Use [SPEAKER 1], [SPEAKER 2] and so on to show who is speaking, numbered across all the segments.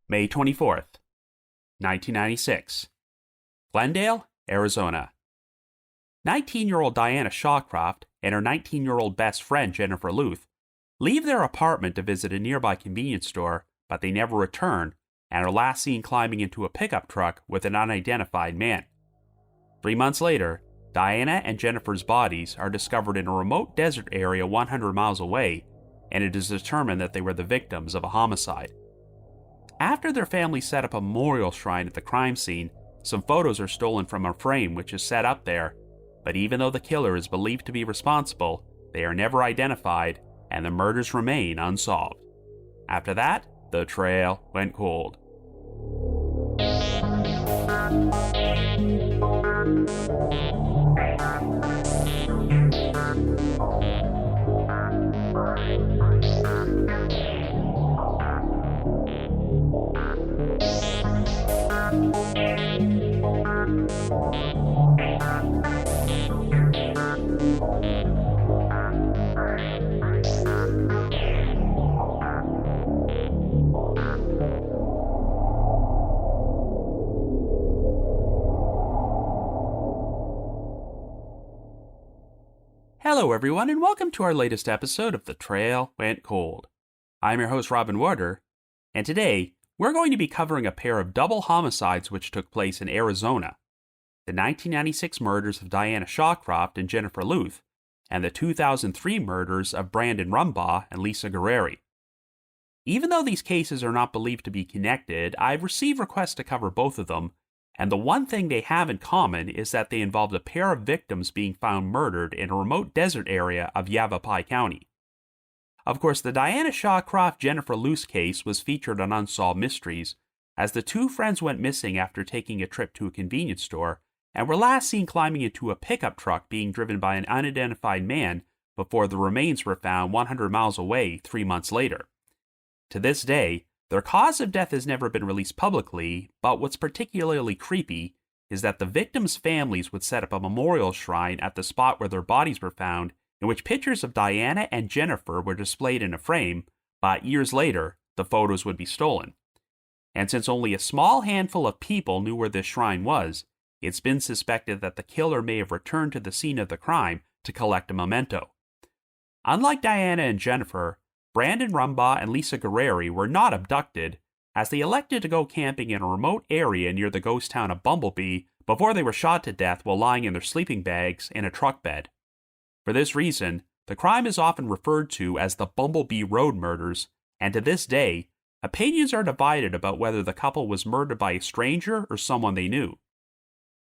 [SPEAKER 1] May 24th, 1996. Glendale, Arizona. 19-year-old Diana Shawcroft and her 19-year-old best friend Jennifer Lueth leave their apartment to visit a nearby convenience store, but they never return and are last seen climbing into a pickup truck with an unidentified man. 3 months later, Diana and Jennifer's bodies are discovered in a remote desert area 100 miles away, and it is determined that they were the victims of a homicide. After their family set up a memorial shrine at the crime scene, some photos are stolen from a frame which is set up there, but even though the killer is believed to be responsible, they are never identified and the murders remain unsolved. After that, the trail went cold. Hello everyone, and welcome to our latest episode of The Trail Went Cold. I'm your host Robin Warder, and today we're going to be covering a pair of double homicides which took place in Arizona: the 1996 murders of Diana Shawcroft and Jennifer Lueth, and the 2003 murders of Brandon Rumbaugh and Lisa Gurrieri. Even though these cases are not believed to be connected, I've received requests to cover both of them, and the one thing they have in common is that they involved a pair of victims being found murdered in a remote desert area of Yavapai County. Of course, the Diana Shawcroft-Jennifer Lueth case was featured on Unsolved Mysteries, as the two friends went missing after taking a trip to a convenience store and were last seen climbing into a pickup truck being driven by an unidentified man before the remains were found 100 miles away 3 months later. To this day, their cause of death has never been released publicly, but what's particularly creepy is that the victims' families would set up a memorial shrine at the spot where their bodies were found, in which pictures of Diana and Jennifer were displayed in a frame, but years later, the photos would be stolen. And since only a small handful of people knew where this shrine was, it's been suspected that the killer may have returned to the scene of the crime to collect a memento. Unlike Diana and Jennifer, Brandon Rumbaugh and Lisa Gurrieri were not abducted, as they elected to go camping in a remote area near the ghost town of Bumble Bee before they were shot to death while lying in their sleeping bags in a truck bed. For this reason, the crime is often referred to as the Bumble Bee Road Murders, and to this day, opinions are divided about whether the couple was murdered by a stranger or someone they knew.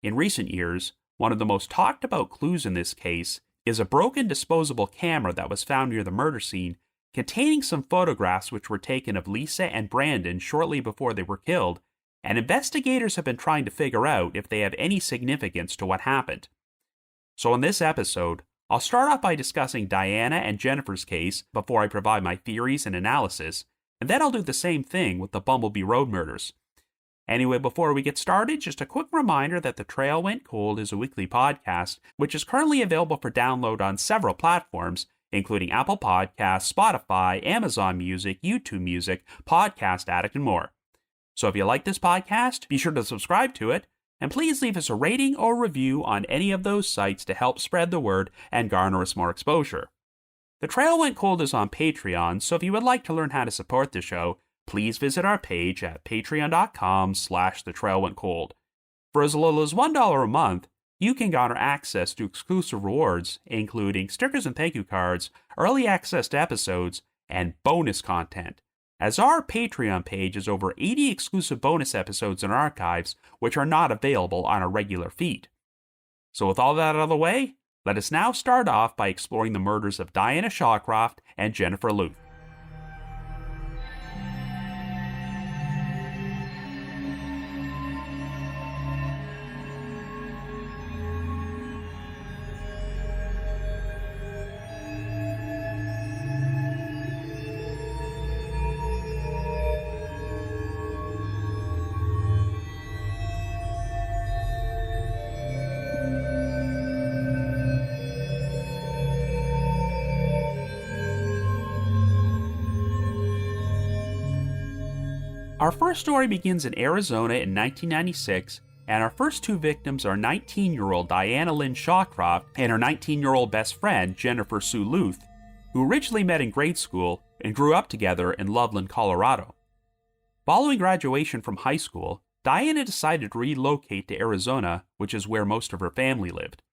[SPEAKER 1] In recent years, one of the most talked about clues in this case is a broken disposable camera that was found near the murder scene, containing some photographs which were taken of Lisa and Brandon shortly before they were killed, and investigators have been trying to figure out if they have any significance to what happened. So in this episode, I'll start off by discussing Diana and Jennifer's case before I provide my theories and analysis, and then I'll do the same thing with the Bumble Bee Road Murders. Anyway, before we get started, just a quick reminder that The Trail Went Cold is a weekly podcast, which is currently available for download on several platforms, including Apple Podcasts, Spotify, Amazon Music, YouTube Music, Podcast Addict, and more. So if you like this podcast, be sure to subscribe to it, and please leave us a rating or review on any of those sites to help spread the word and garner us more exposure. The Trail Went Cold is on Patreon, so if you would like to learn how to support the show, please visit our page at patreon.com/thetrailwentcold. For as little as $1 a month, you can garner access to exclusive rewards, including stickers and thank you cards, early access to episodes, and bonus content, as our Patreon page has over 80 exclusive bonus episodes and archives which are not available on our regular feed. So with all that out of the way, let us now start off by exploring the murders of Diana Shawcroft and Jennifer Lueth. Our first story begins in Arizona in 1996, and our first two victims are 19-year-old Diana Lynn Shawcroft and her 19-year-old best friend, Jennifer Sue Lueth, who originally met in grade school and grew up together in Loveland, Colorado. Following graduation from high school, Diana decided to relocate to Arizona, which is where most of her family lived.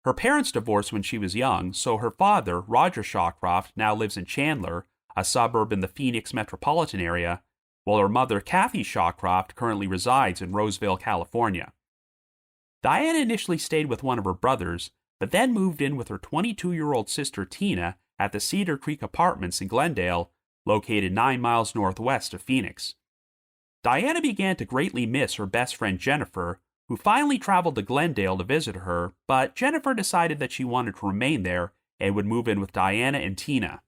[SPEAKER 1] Her parents divorced when she was young, so her father, Roger Shawcroft, now lives in Chandler, a suburb in the Phoenix metropolitan area, while her mother, Kathy Shawcroft, currently resides in Roseville, California. Diana initially stayed with one of her brothers, but then moved in with her 22-year-old sister Tina at the Cedar Creek Apartments in Glendale, located 9 miles northwest of Phoenix. Diana began to greatly miss her best friend Jennifer, who finally traveled to Glendale to visit her, but Jennifer decided that she wanted to remain there and would move in with Diana and Tina.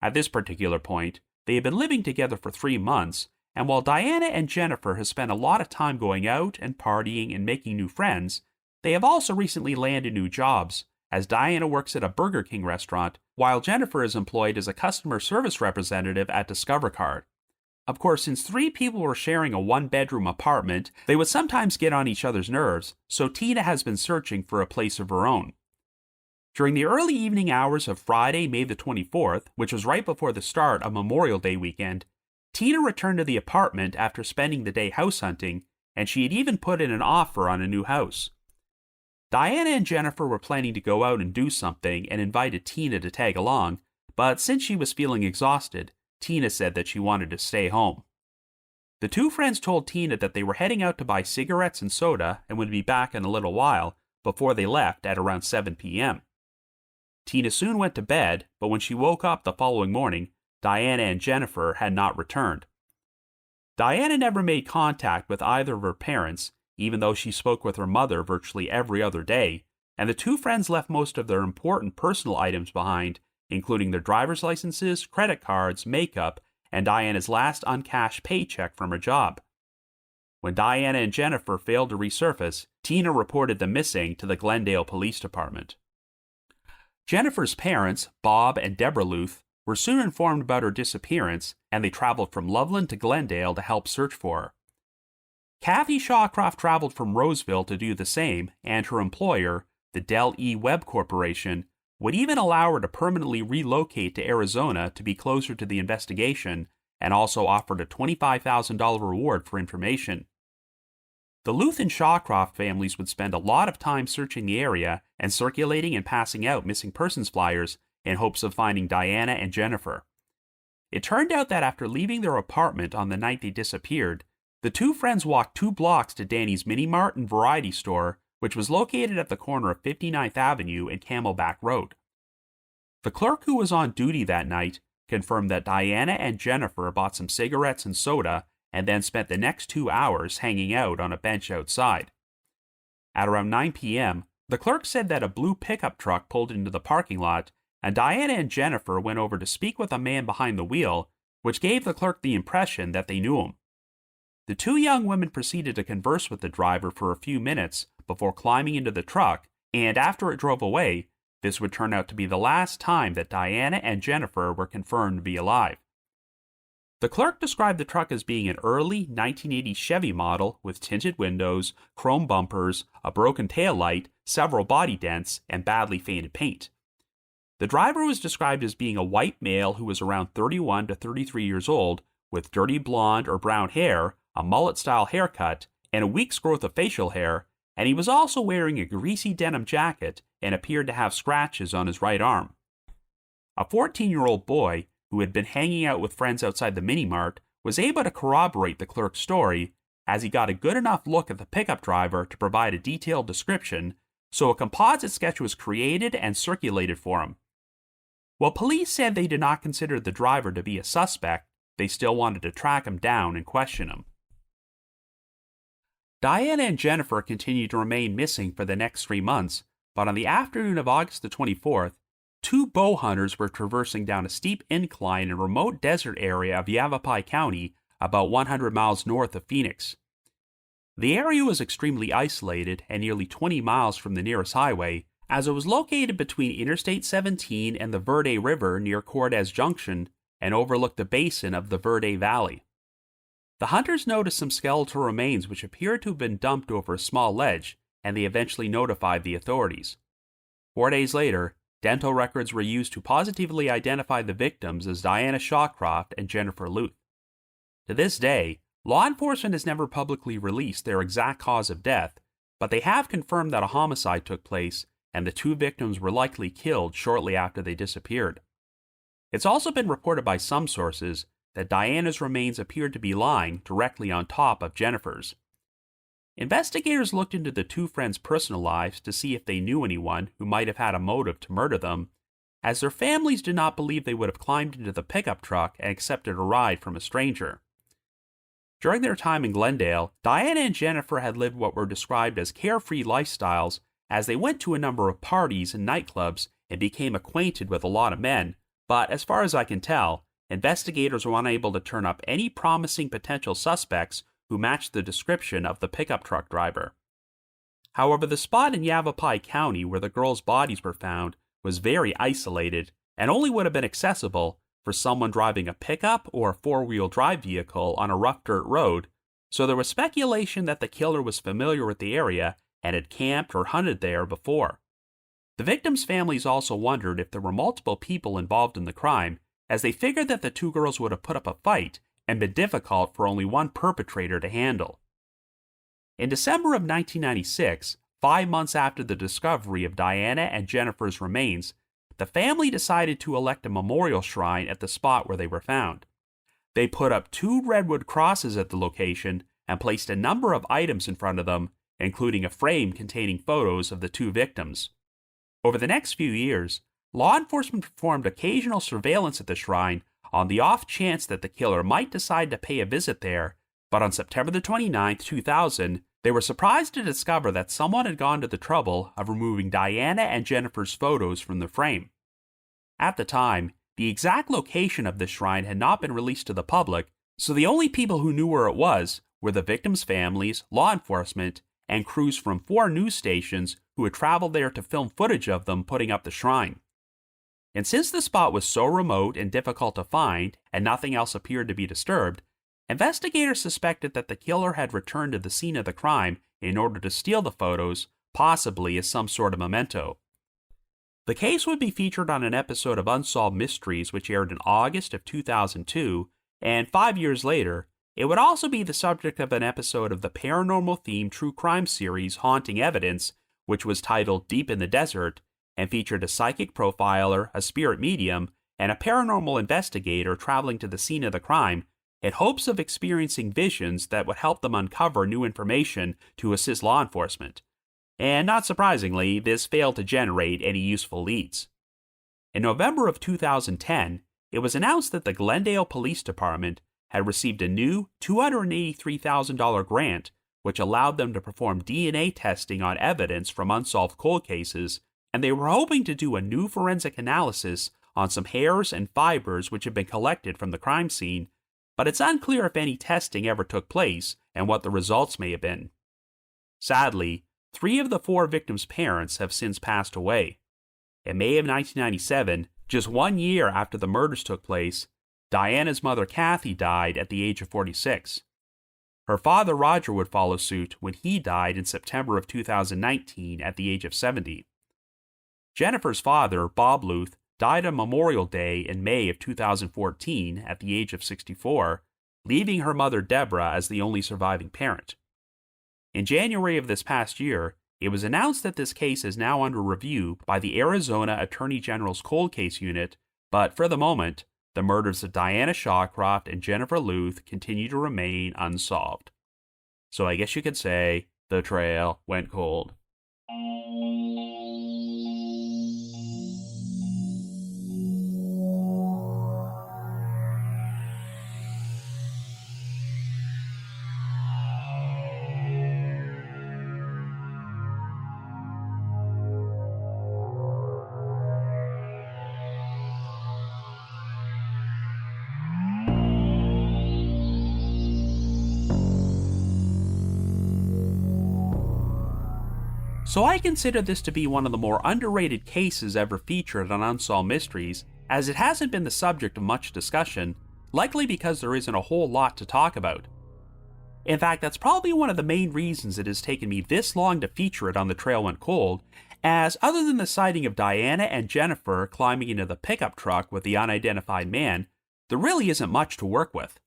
[SPEAKER 1] At this particular point, they had been living together for 3 months, and while Diana and Jennifer have spent a lot of time going out and partying and making new friends, they have also recently landed new jobs, as Diana works at a Burger King restaurant, while Jennifer is employed as a customer service representative at Discover Card. Of course, since 3 people were sharing a 1-bedroom apartment, they would sometimes get on each other's nerves, so Tina has been searching for a place of her own. During the early evening hours of Friday, May the 24th, which was right before the start of Memorial Day weekend, Tina returned to the apartment after spending the day house hunting, and she had even put in an offer on a new house. Diana and Jennifer were planning to go out and do something and invited Tina to tag along, but since she was feeling exhausted, Tina said that she wanted to stay home. The two friends told Tina that they were heading out to buy cigarettes and soda and would be back in a little while before they left at around 7 p.m. Tina soon went to bed, but when she woke up the following morning, Diana and Jennifer had not returned. Diana never made contact with either of her parents, even though she spoke with her mother virtually every other day, and the two friends left most of their important personal items behind, including their driver's licenses, credit cards, makeup, and Diana's last uncashed paycheck from her job. When Diana and Jennifer failed to resurface, Tina reported them missing to the Glendale Police Department. Jennifer's parents, Bob and Deborah Lueth, were soon informed about her disappearance, and they traveled from Loveland to Glendale to help search for her. Kathy Shawcroft traveled from Roseville to do the same, and her employer, the Del E. Webb Corporation, would even allow her to permanently relocate to Arizona to be closer to the investigation, and also offered a $25,000 reward for information. The Lueth and Shawcroft families would spend a lot of time searching the area and circulating and passing out missing persons flyers in hopes of finding Diana and Jennifer. It turned out that after leaving their apartment on the night they disappeared, the two friends walked 2 blocks to Danny's Mini Mart and Variety Store, which was located at the corner of 59th Avenue and Camelback Road. The clerk who was on duty that night confirmed that Diana and Jennifer bought some cigarettes and soda and then spent the next 2 hours hanging out on a bench outside. At around 9 p.m., the clerk said that a blue pickup truck pulled into the parking lot, and Diana and Jennifer went over to speak with a man behind the wheel, which gave the clerk the impression that they knew him. The 2 young women proceeded to converse with the driver for a few minutes before climbing into the truck, and after it drove away, this would turn out to be the last time that Diana and Jennifer were confirmed to be alive. The clerk described the truck as being an early 1980s Chevy model with tinted windows, chrome bumpers, a broken taillight, several body dents, and badly faded paint. The driver was described as being a white male who was around 31 to 33 years old, with dirty blonde or brown hair, a mullet-style haircut, and a week's growth of facial hair, and he was also wearing a greasy denim jacket and appeared to have scratches on his right arm. A 14-year-old boy, who had been hanging out with friends outside the mini-mart, was able to corroborate the clerk's story, as he got a good enough look at the pickup driver to provide a detailed description, so a composite sketch was created and circulated for him. While police said they did not consider the driver to be a suspect, they still wanted to track him down and question him. Diana and Jennifer continued to remain missing for the next 3 months, but on the afternoon of August the 24th, 2 bow hunters were traversing down a steep incline in a remote desert area of Yavapai County, about 100 miles north of Phoenix. The area was extremely isolated and nearly 20 miles from the nearest highway, as it was located between Interstate 17 and the Verde River near Cortez Junction and overlooked the basin of the Verde Valley. The hunters noticed some skeletal remains which appeared to have been dumped over a small ledge, and they eventually notified the authorities. 4 days later, dental records were used to positively identify the victims as Diana Shawcroft and Jennifer Lueth. To this day, law enforcement has never publicly released their exact cause of death, but they have confirmed that a homicide took place and the 2 victims were likely killed shortly after they disappeared. It's also been reported by some sources that Diana's remains appeared to be lying directly on top of Jennifer's. Investigators looked into the 2 friends' personal lives to see if they knew anyone who might have had a motive to murder them, as their families did not believe they would have climbed into the pickup truck and accepted a ride from a stranger. During their time in Glendale, Diana and Jennifer had lived what were described as carefree lifestyles as they went to a number of parties and nightclubs and became acquainted with a lot of men, but as far as I can tell, investigators were unable to turn up any promising potential suspects who matched the description of the pickup truck driver. However, the spot in Yavapai County where the girls' bodies were found was very isolated and only would have been accessible for someone driving a pickup or a 4-wheel drive vehicle on a rough dirt road, so there was speculation that the killer was familiar with the area and had camped or hunted there before. The victims' families also wondered if there were multiple people involved in the crime, as they figured that the 2 girls would have put up a fight and been difficult for only one perpetrator to handle. In December of 1996, 5 months after the discovery of Diana and Jennifer's remains, the family decided to erect a memorial shrine at the spot where they were found. They put up 2 redwood crosses at the location and placed a number of items in front of them, including a frame containing photos of the 2 victims. Over the next few years, law enforcement performed occasional surveillance at the shrine on the off chance that the killer might decide to pay a visit there, but on September 29, 2000, they were surprised to discover that someone had gone to the trouble of removing Diana and Jennifer's photos from the frame. At the time, the exact location of the shrine had not been released to the public, so the only people who knew where it was were the victims' families, law enforcement, and crews from 4 news stations who had traveled there to film footage of them putting up the shrine. And since the spot was so remote and difficult to find, and nothing else appeared to be disturbed, investigators suspected that the killer had returned to the scene of the crime in order to steal the photos, possibly as some sort of memento. The case would be featured on an episode of Unsolved Mysteries which aired in August of 2002, and 5 years later, it would also be the subject of an episode of the paranormal-themed true crime series Haunting Evidence, which was titled Deep in the Desert, and featured a psychic profiler, a spirit medium, and a paranormal investigator traveling to the scene of the crime in hopes of experiencing visions that would help them uncover new information to assist law enforcement. And not surprisingly, this failed to generate any useful leads. In November of 2010, it was announced that the Glendale Police Department had received a new $283,000 grant which allowed them to perform DNA testing on evidence from unsolved cold cases, and they were hoping to do a new forensic analysis on some hairs and fibers which had been collected from the crime scene, but it's unclear if any testing ever took place and what the results may have been. Sadly, 3 of the 4 victims' parents have since passed away. In May of 1997, just 1 year after the murders took place, Diana's mother Kathy died at the age of 46. Her father Roger would follow suit when he died in September of 2019 at the age of 70. Jennifer's father, Bob Lueth, died on Memorial Day in May of 2014 at the age of 64, leaving her mother Deborah as the only surviving parent. In January of this past year, it was announced that this case is now under review by the Arizona Attorney General's Cold Case Unit, but for the moment, the murders of Diana Shawcroft and Jennifer Lueth continue to remain unsolved. So I guess you could say the trail went cold. So I consider this to be one of the more underrated cases ever featured on Unsolved Mysteries, as it hasn't been the subject of much discussion, likely because there isn't a whole lot to talk about. In fact, that's probably one of the main reasons it has taken me this long to feature it on The Trail Went Cold, as other than the sighting of Diana and Jennifer climbing into the pickup truck with the unidentified man, there really isn't much to work with.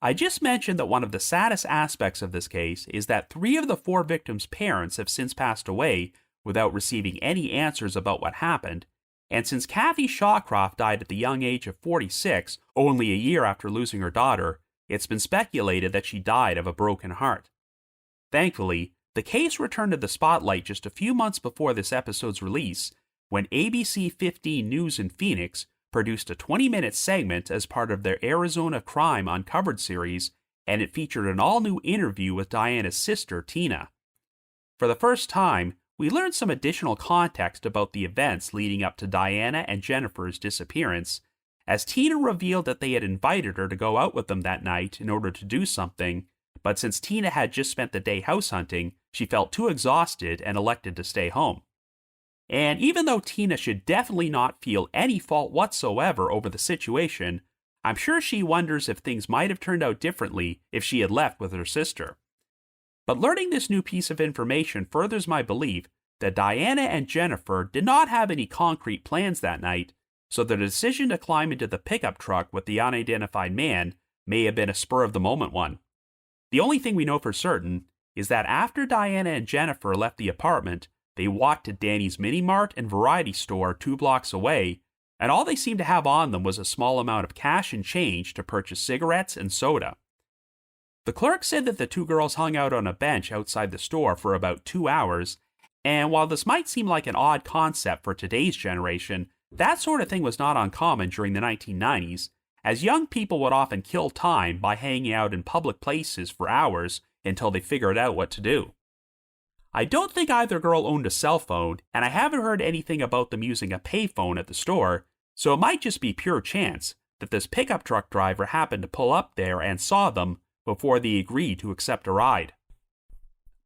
[SPEAKER 1] I just mentioned that one of the saddest aspects of this case is that 3 of the 4 victims' parents have since passed away without receiving any answers about what happened, and since Kathy Shawcroft died at the young age of 46, only a year after losing her daughter, it's been speculated that she died of a broken heart. Thankfully, the case returned to the spotlight just a few months before this episode's release, when ABC 15 News in Phoenix produced a 20-minute segment as part of their Arizona Crime Uncovered series, and it featured an all-new interview with Diana's sister, Tina. For the first time, we learned some additional context about the events leading up to Diana and Jennifer's disappearance, as Tina revealed that they had invited her to go out with them that night in order to do something, but since Tina had just spent the day house hunting, she felt too exhausted and elected to stay home. And even though Tina should definitely not feel any fault whatsoever over the situation, I'm sure she wonders if things might have turned out differently if she had left with her sister. But learning this new piece of information furthers my belief that Diana and Jennifer did not have any concrete plans that night, so the decision to climb into the pickup truck with the unidentified man may have been a spur-of-the-moment one. The only thing we know for certain is that after Diana and Jennifer left the apartment, they walked to Danny's Mini Mart and variety store 2 blocks away, and all they seemed to have on them was a small amount of cash and change to purchase cigarettes and soda. The clerk said that the 2 girls hung out on a bench outside the store for about 2 hours, and while this might seem like an odd concept for today's generation, that sort of thing was not uncommon during the 1990s, as young people would often kill time by hanging out in public places for hours until they figured out what to do. I don't think either girl owned a cell phone, and I haven't heard anything about them using a payphone at the store, so it might just be pure chance that this pickup truck driver happened to pull up there and saw them before they agreed to accept a ride.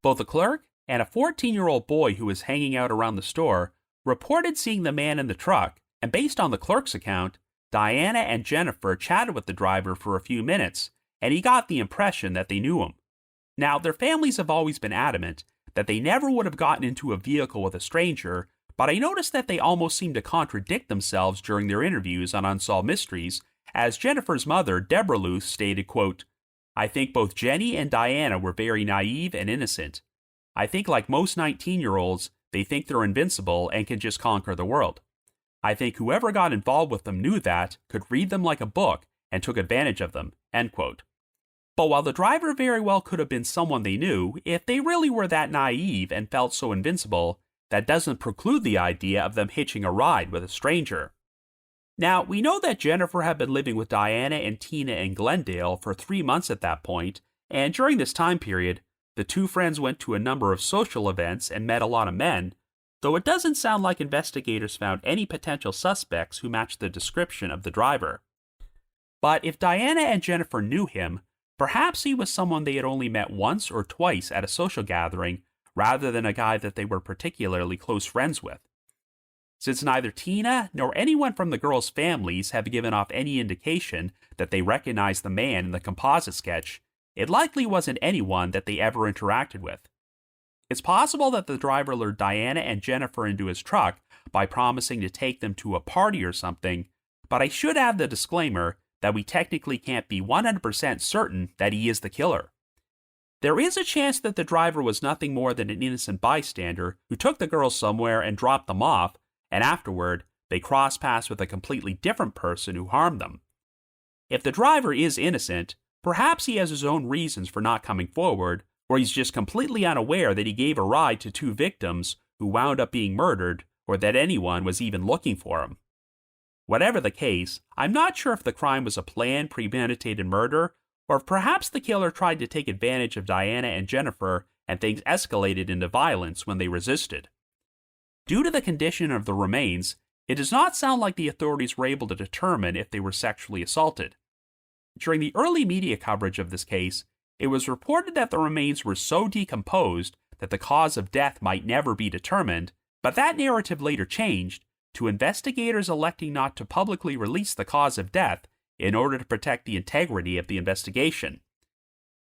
[SPEAKER 1] Both the clerk and a 14-year-old boy who was hanging out around the store reported seeing the man in the truck, and based on the clerk's account, Diana and Jennifer chatted with the driver for a few minutes, and he got the impression that they knew him. Now, their families have always been adamant that they never would have gotten into a vehicle with a stranger, but I noticed that they almost seemed to contradict themselves during their interviews on Unsolved Mysteries, as Jennifer's mother, Deborah Lueth, stated, quote, "I think both Jenny and Diana were very naive and innocent. I think like most 19-year-olds, they think they're invincible and can just conquer the world. I think whoever got involved with them knew that, could read them like a book, and took advantage of them," end quote. But while the driver very well could have been someone they knew, if they really were that naive and felt so invincible, that doesn't preclude the idea of them hitching a ride with a stranger. Now, we know that Jennifer had been living with Diana and Tina in Glendale for 3 months at that point, and during this time period, the 2 friends went to a number of social events and met a lot of men, though it doesn't sound like investigators found any potential suspects who matched the description of the driver. But if Diana and Jennifer knew him, perhaps he was someone they had only met once or twice at a social gathering, rather than a guy that they were particularly close friends with. Since neither Tina nor anyone from the girls' families have given off any indication that they recognized the man in the composite sketch, it likely wasn't anyone that they ever interacted with. It's possible that the driver lured Diana and Jennifer into his truck by promising to take them to a party or something, but I should add the disclaimer that we technically can't be 100% certain that he is the killer. There is a chance that the driver was nothing more than an innocent bystander who took the girls somewhere and dropped them off, and afterward, they crossed paths with a completely different person who harmed them. If the driver is innocent, perhaps he has his own reasons for not coming forward, or he's just completely unaware that he gave a ride to 2 victims who wound up being murdered, or that anyone was even looking for him. Whatever the case, I'm not sure if the crime was a planned, premeditated murder, or if perhaps the killer tried to take advantage of Diana and Jennifer and things escalated into violence when they resisted. Due to the condition of the remains, it does not sound like the authorities were able to determine if they were sexually assaulted. During the early media coverage of this case, it was reported that the remains were so decomposed that the cause of death might never be determined, but that narrative later changed to investigators electing not to publicly release the cause of death in order to protect the integrity of the investigation.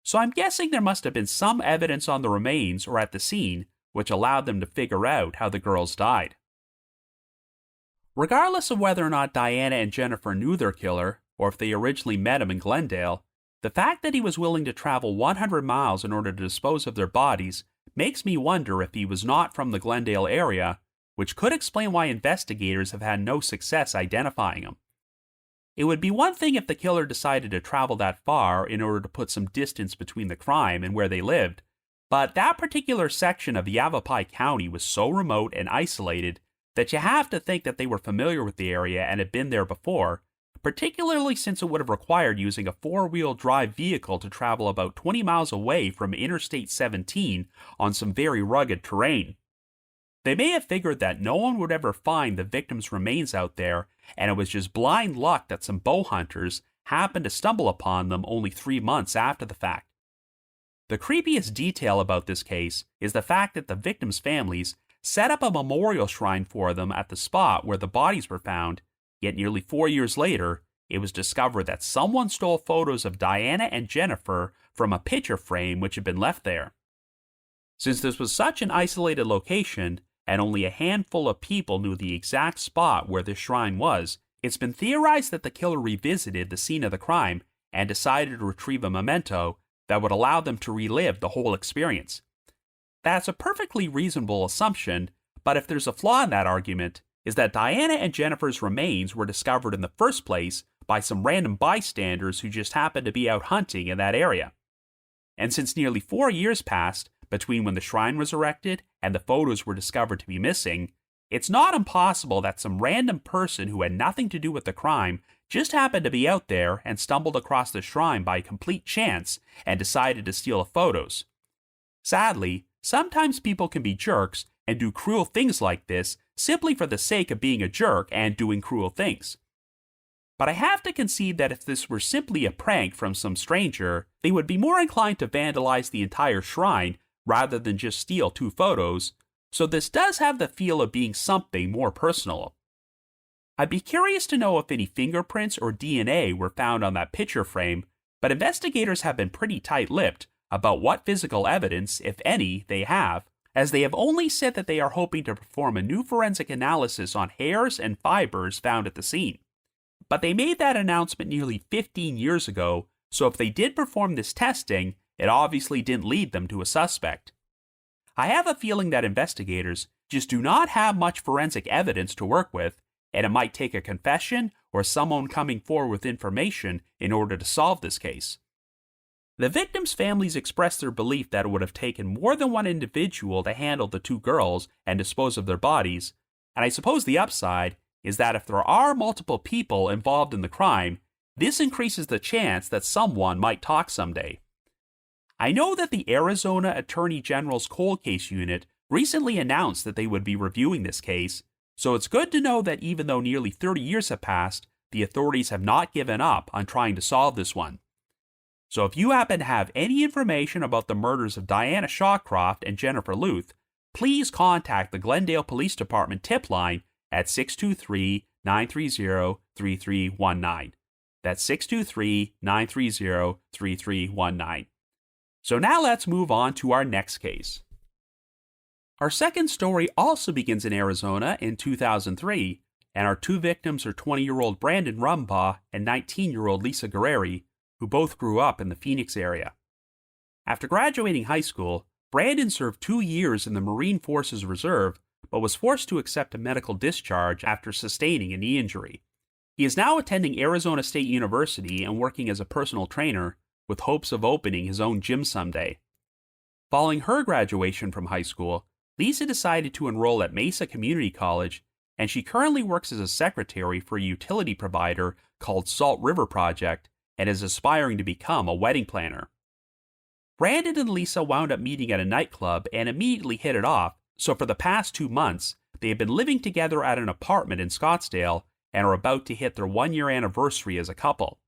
[SPEAKER 1] so I'm guessing there must have been some evidence on the remains or at the scene which allowed them to figure out how the girls died. Regardless of whether or not Diana and Jennifer knew their killer, or if they originally met him in Glendale, the fact that he was willing to travel 100 miles in order to dispose of their bodies makes me wonder if he was not from the Glendale area, which could explain why investigators have had no success identifying him. It would be one thing if the killer decided to travel that far in order to put some distance between the crime and where they lived, but that particular section of Yavapai County was so remote and isolated that you have to think that they were familiar with the area and had been there before, particularly since it would have required using a four-wheel drive vehicle to travel about 20 miles away from Interstate 17 on some very rugged terrain. They may have figured that no one would ever find the victim's remains out there, and it was just blind luck that some bow hunters happened to stumble upon them only 3 months after the fact. The creepiest detail about this case is the fact that the victims' families set up a memorial shrine for them at the spot where the bodies were found, yet nearly 4 years later, it was discovered that someone stole photos of Diana and Jennifer from a picture frame which had been left there. Since this was such an isolated location, and only a handful of people knew the exact spot where this shrine was, it's been theorized that the killer revisited the scene of the crime and decided to retrieve a memento that would allow them to relive the whole experience. That's a perfectly reasonable assumption, but if there's a flaw in that argument, is that Diana and Jennifer's remains were discovered in the first place by some random bystanders who just happened to be out hunting in that area. And since nearly 4 years passed between when the shrine was erected and the photos were discovered to be missing, it's not impossible that some random person who had nothing to do with the crime just happened to be out there and stumbled across the shrine by complete chance and decided to steal the photos. Sadly, sometimes people can be jerks and do cruel things like this simply for the sake of being a jerk and doing cruel things. But I have to concede that if this were simply a prank from some stranger, they would be more inclined to vandalize the entire shrine rather than just steal 2 photos, so this does have the feel of being something more personal. I'd be curious to know if any fingerprints or DNA were found on that picture frame, but investigators have been pretty tight-lipped about what physical evidence, if any, they have, as they have only said that they are hoping to perform a new forensic analysis on hairs and fibers found at the scene. But they made that announcement nearly 15 years ago, so if they did perform this testing, it obviously didn't lead them to a suspect. I have a feeling that investigators just do not have much forensic evidence to work with, and it might take a confession or someone coming forward with information in order to solve this case. The victims' families expressed their belief that it would have taken more than one individual to handle the 2 girls and dispose of their bodies, and I suppose the upside is that if there are multiple people involved in the crime, this increases the chance that someone might talk someday. I know that the Arizona Attorney General's Cold Case Unit recently announced that they would be reviewing this case, so it's good to know that even though nearly 30 years have passed, the authorities have not given up on trying to solve this one. So if you happen to have any information about the murders of Diana Shawcroft and Jennifer Lueth, please contact the Glendale Police Department tip line at 623-930-3319. That's 623-930-3319. So now let's move on to our next case. Our second story also begins in Arizona in 2003, and our 2 victims are 20-year-old Brandon Rumbaugh and 19-year-old Lisa Gurrieri, who both grew up in the Phoenix area. After graduating high school, Brandon served 2 years in the Marine Forces Reserve, but was forced to accept a medical discharge after sustaining a knee injury. He is now attending Arizona State University and working as a personal trainer, with hopes of opening his own gym someday. Following her graduation from high school, Lisa decided to enroll at Mesa Community College, and she currently works as a secretary for a utility provider called Salt River Project and is aspiring to become a wedding planner. Brandon and Lisa wound up meeting at a nightclub and immediately hit it off, so for the past 2 months, they have been living together at an apartment in Scottsdale and are about to hit their 1-year anniversary as a couple.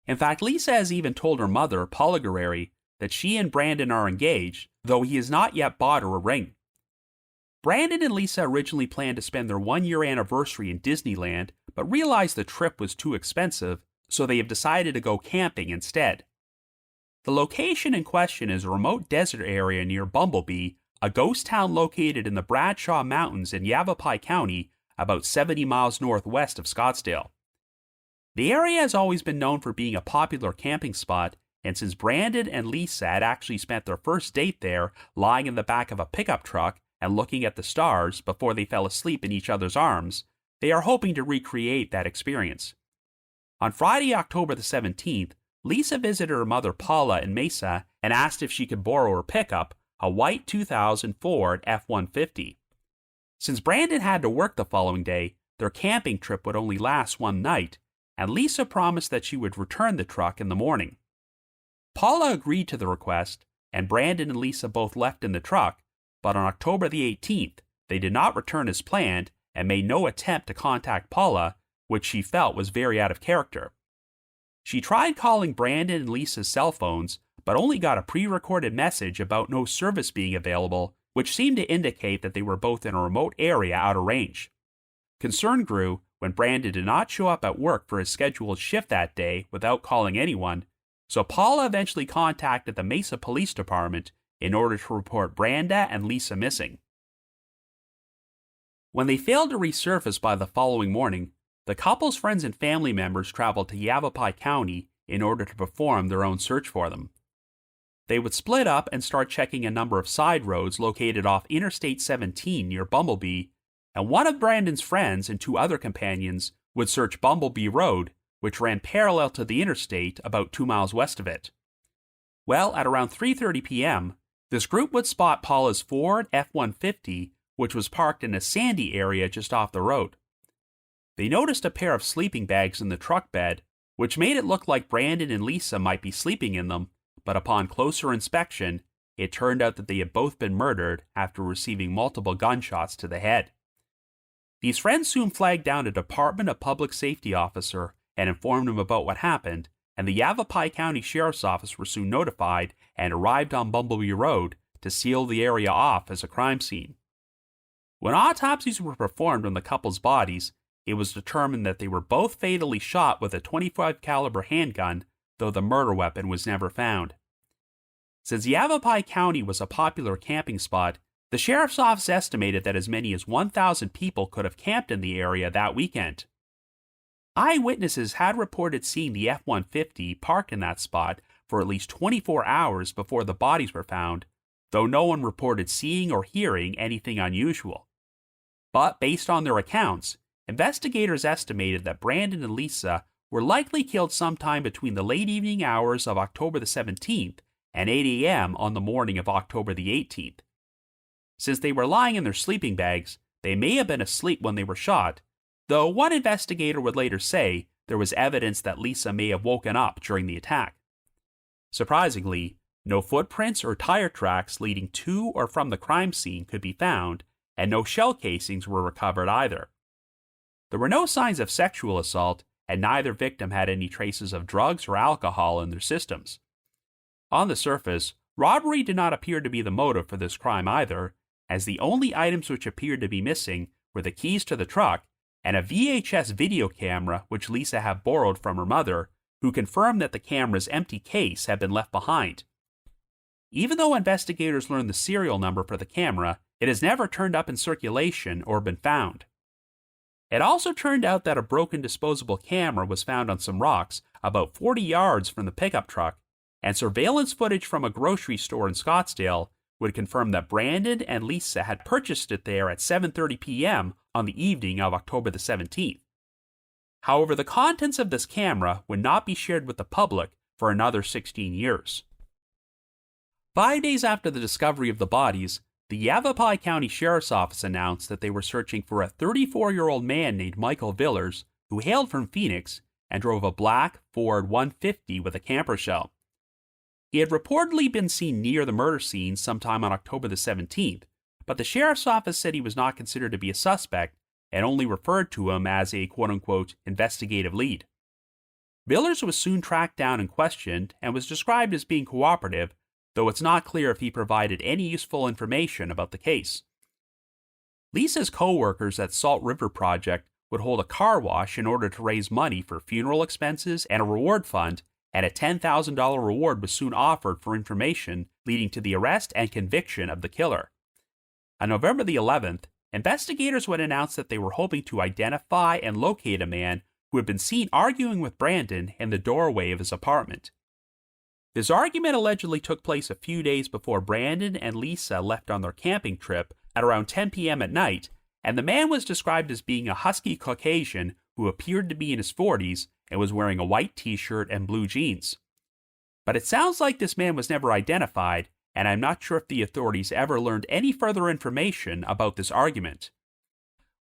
[SPEAKER 1] In fact, Lisa has even told her mother, Paula Gurrieri, that she and Brandon are engaged, though he has not yet bought her a ring. Brandon and Lisa originally planned to spend their 1-year anniversary in Disneyland, but realized the trip was too expensive, so they have decided to go camping instead. The location in question is a remote desert area near Bumble Bee, a ghost town located in the Bradshaw Mountains in Yavapai County, about 70 miles northwest of Scottsdale. The area has always been known for being a popular camping spot, and since Brandon and Lisa had actually spent their first date there lying in the back of a pickup truck and looking at the stars before they fell asleep in each other's arms, they are hoping to recreate that experience. On Friday, October the 17th, Lisa visited her mother Paula in Mesa and asked if she could borrow her pickup, a white 2000 Ford F-150. Since Brandon had to work the following day, their camping trip would only last one night, and Lisa promised that she would return the truck in the morning. Paula agreed to the request, and Brandon and Lisa both left in the truck, but on October the 18th, they did not return as planned and made no attempt to contact Paula, which she felt was very out of character. She tried calling Brandon and Lisa's cell phones, but only got a pre-recorded message about no service being available, which seemed to indicate that they were both in a remote area out of range. Concern grew when Brandon did not show up at work for his scheduled shift that day without calling anyone, so Paula eventually contacted the Mesa Police Department in order to report Branda and Lisa missing. When they failed to resurface by the following morning, the couple's friends and family members traveled to Yavapai County in order to perform their own search for them. They would split up and start checking a number of side roads located off Interstate 17 near Bumble Bee, and one of Brandon's friends and two other companions would search Bumble Bee Road, which ran parallel to the interstate about 2 miles west of it. Well, at around 3:30 p.m., this group would spot Paula's Ford F-150, which was parked in a sandy area just off the road. They noticed a pair of sleeping bags in the truck bed, which made it look like Brandon and Lisa might be sleeping in them, but upon closer inspection, it turned out that they had both been murdered after receiving multiple gunshots to the head. These friends soon flagged down a Department of Public Safety officer and informed him about what happened, and the Yavapai County Sheriff's Office were soon notified and arrived on Bumble Bee Road to seal the area off as a crime scene. When autopsies were performed on the couple's bodies, it was determined that they were both fatally shot with a .25 caliber handgun, though the murder weapon was never found. Since Yavapai County was a popular camping spot, the sheriff's office estimated that as many as 1,000 people could have camped in the area that weekend. Eyewitnesses had reported seeing the F-150 parked in that spot for at least 24 hours before the bodies were found, though no one reported seeing or hearing anything unusual. But based on their accounts, investigators estimated that Brandon and Lisa were likely killed sometime between the late evening hours of October the 17th and 8 a.m. on the morning of October the 18th. Since they were lying in their sleeping bags, they may have been asleep when they were shot, though one investigator would later say there was evidence that Lisa may have woken up during the attack. Surprisingly, no footprints or tire tracks leading to or from the crime scene could be found, and no shell casings were recovered either. There were no signs of sexual assault, and neither victim had any traces of drugs or alcohol in their systems. On the surface, robbery did not appear to be the motive for this crime either, as the only items which appeared to be missing were the keys to the truck and a VHS video camera which Lisa had borrowed from her mother, who confirmed that the camera's empty case had been left behind. Even though investigators learned the serial number for the camera, it has never turned up in circulation or been found. It also turned out that a broken disposable camera was found on some rocks about 40 yards from the pickup truck, and surveillance footage from a grocery store in Scottsdale would confirm that Brandon and Lisa had purchased it there at 7:30 p.m. on the evening of October the 17th. However, the contents of this camera would not be shared with the public for another 16 years. 5 days after the discovery of the bodies, the Yavapai County Sheriff's Office announced that they were searching for a 34-year-old man named Michael Villers, who hailed from Phoenix and drove a black Ford 150 with a camper shell. He had reportedly been seen near the murder scene sometime on October the 17th, but the sheriff's office said he was not considered to be a suspect and only referred to him as a quote-unquote investigative lead. Villers was soon tracked down and questioned and was described as being cooperative, though it's not clear if he provided any useful information about the case. Lisa's co-workers at Salt River Project would hold a car wash in order to raise money for funeral expenses and a reward fund, and a $10,000 reward was soon offered for information leading to the arrest and conviction of the killer. On November the 11th, investigators would announce that they were hoping to identify and locate a man who had been seen arguing with Brandon in the doorway of his apartment. This argument allegedly took place a few days before Brandon and Lisa left on their camping trip at around 10 p.m. at night, and the man was described as being a husky Caucasian who appeared to be in his 40s and was wearing a white t-shirt and blue jeans. But it sounds like this man was never identified, and I'm not sure if the authorities ever learned any further information about this argument.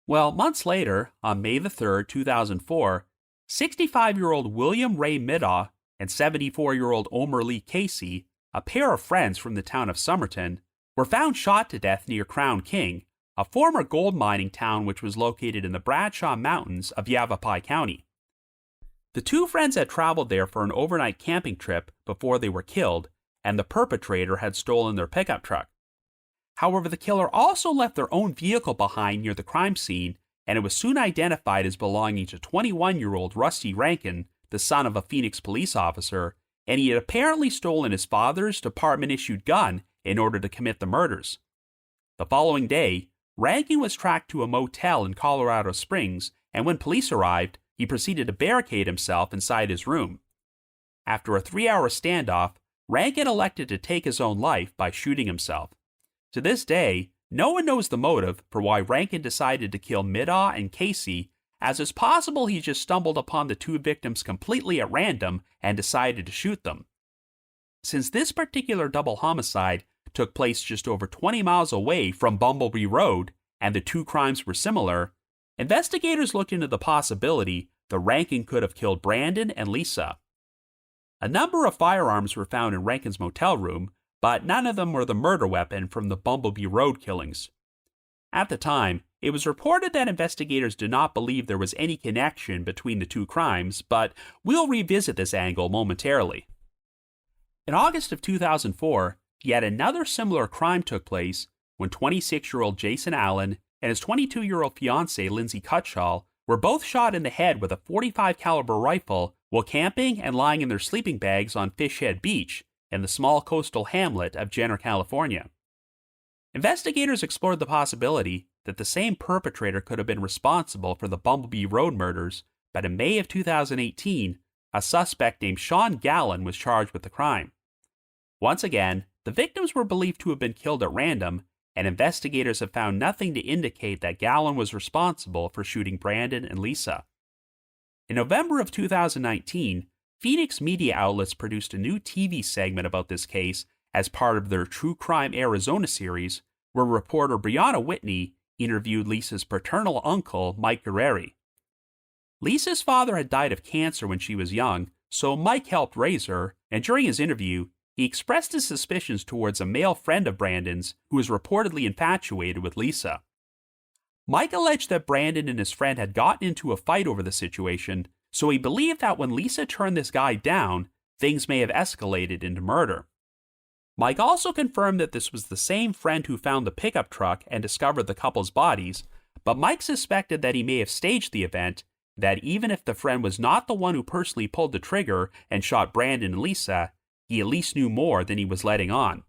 [SPEAKER 1] Well, months later, on May the 3rd, 2004, 65-year-old William Ray Middaugh and 74-year-old Omer Lee Casey, a pair of friends from the town of Somerton, were found shot to death near Crown King, a former gold mining town which was located in the Bradshaw Mountains of Yavapai County. The two friends had traveled there for an overnight camping trip before they were killed, and the perpetrator had stolen their pickup truck. However, the killer also left their own vehicle behind near the crime scene, and it was soon identified as belonging to 21-year-old Rusty Rankin, the son of a Phoenix police officer, and he had apparently stolen his father's department-issued gun in order to commit the murders. The following day, Rankin was tracked to a motel in Colorado Springs, and when police arrived, he proceeded to barricade himself inside his room. After a 3-hour standoff, Rankin elected to take his own life by shooting himself. To this day, no one knows the motive for why Rankin decided to kill Middaugh and Casey, as it's possible he just stumbled upon the two victims completely at random and decided to shoot them. Since this particular double homicide took place just over 20 miles away from Bumble Bee Road, and the two crimes were similar, investigators looked into the possibility that Rankin could have killed Brandon and Lisa. A number of firearms were found in Rankin's motel room, but none of them were the murder weapon from the Bumble Bee Road killings. At the time, it was reported that investigators did not believe there was any connection between the two crimes, but we'll revisit this angle momentarily. In August of 2004, yet another similar crime took place when 26-year-old Jason Allen and his 22-year-old fiancée Lindsay Cutshall were both shot in the head with a .45 caliber rifle while camping and lying in their sleeping bags on Fish Head Beach in the small coastal hamlet of Jenner, California. Investigators explored the possibility that the same perpetrator could have been responsible for the Bumble Bee Road murders, but in May of 2018, a suspect named Sean Gallen was charged with the crime. Once again, the victims were believed to have been killed at random, and investigators have found nothing to indicate that Gallen was responsible for shooting Brandon and Lisa. In November of 2019, Phoenix media outlets produced a new TV segment about this case as part of their True Crime Arizona series, where reporter Brianna Whitney interviewed Lisa's paternal uncle, Mike Gurrieri. Lisa's father had died of cancer when she was young, so Mike helped raise her, and during his interview, he expressed his suspicions towards a male friend of Brandon's who was reportedly infatuated with Lisa. Mike alleged that Brandon and his friend had gotten into a fight over the situation, so he believed that when Lisa turned this guy down, things may have escalated into murder. Mike also confirmed that this was the same friend who found the pickup truck and discovered the couple's bodies, but Mike suspected that he may have staged the event, that even if the friend was not the one who personally pulled the trigger and shot Brandon and Lisa, he at least knew more than he was letting on.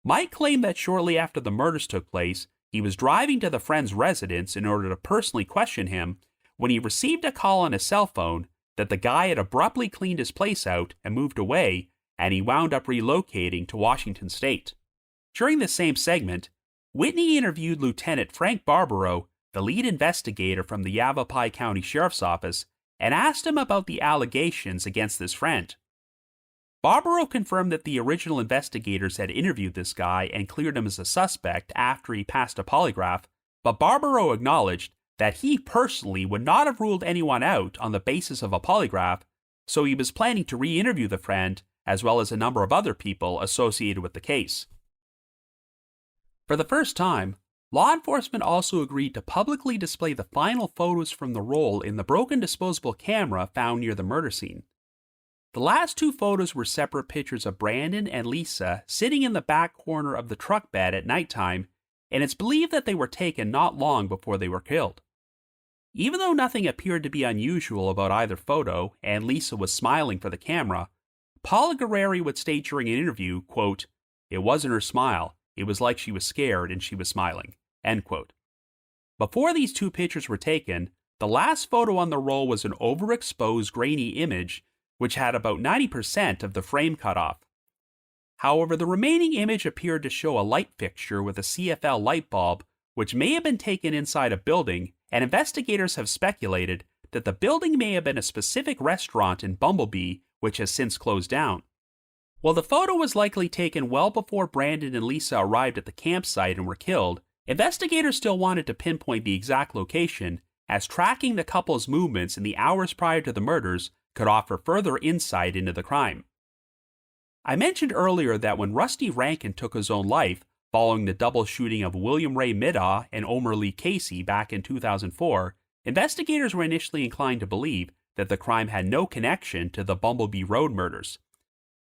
[SPEAKER 1] Mike claimed that shortly after the murders took place, he was driving to the friend's residence in order to personally question him when he received a call on his cell phone that the guy had abruptly cleaned his place out and moved away, and he wound up relocating to Washington State. During this same segment, Whitney interviewed Lieutenant Frank Barbaro, the lead investigator from the Yavapai County Sheriff's Office, and asked him about the allegations against this friend. Barbaro confirmed that the original investigators had interviewed this guy and cleared him as a suspect after he passed a polygraph, but Barbaro acknowledged that he personally would not have ruled anyone out on the basis of a polygraph, so he was planning to re-interview the friend as well as a number of other people associated with the case. For the first time, law enforcement also agreed to publicly display the final photos from the roll in the broken disposable camera found near the murder scene. The last two photos were separate pictures of Brandon and Lisa sitting in the back corner of the truck bed at nighttime, and it's believed that they were taken not long before they were killed. Even though nothing appeared to be unusual about either photo, and Lisa was smiling for the camera, Paula Gurrieri would state during an interview, quote, "It wasn't her smile. It was like she was scared and she was smiling," end quote. Before these two pictures were taken, the last photo on the roll was an overexposed grainy image which had about 90% of the frame cut off. However, the remaining image appeared to show a light fixture with a CFL light bulb which may have been taken inside a building, and investigators have speculated that the building may have been a specific restaurant in Bumble Bee, which has since closed down. While the photo was likely taken well before Brandon and Lisa arrived at the campsite and were killed, investigators still wanted to pinpoint the exact location, as tracking the couple's movements in the hours prior to the murders could offer further insight into the crime. I mentioned earlier that when Rusty Rankin took his own life, following the double shooting of William Ray Middaugh and Omer Lee Casey back in 2004, investigators were initially inclined to believe that the crime had no connection to the Bumble Bee Road murders.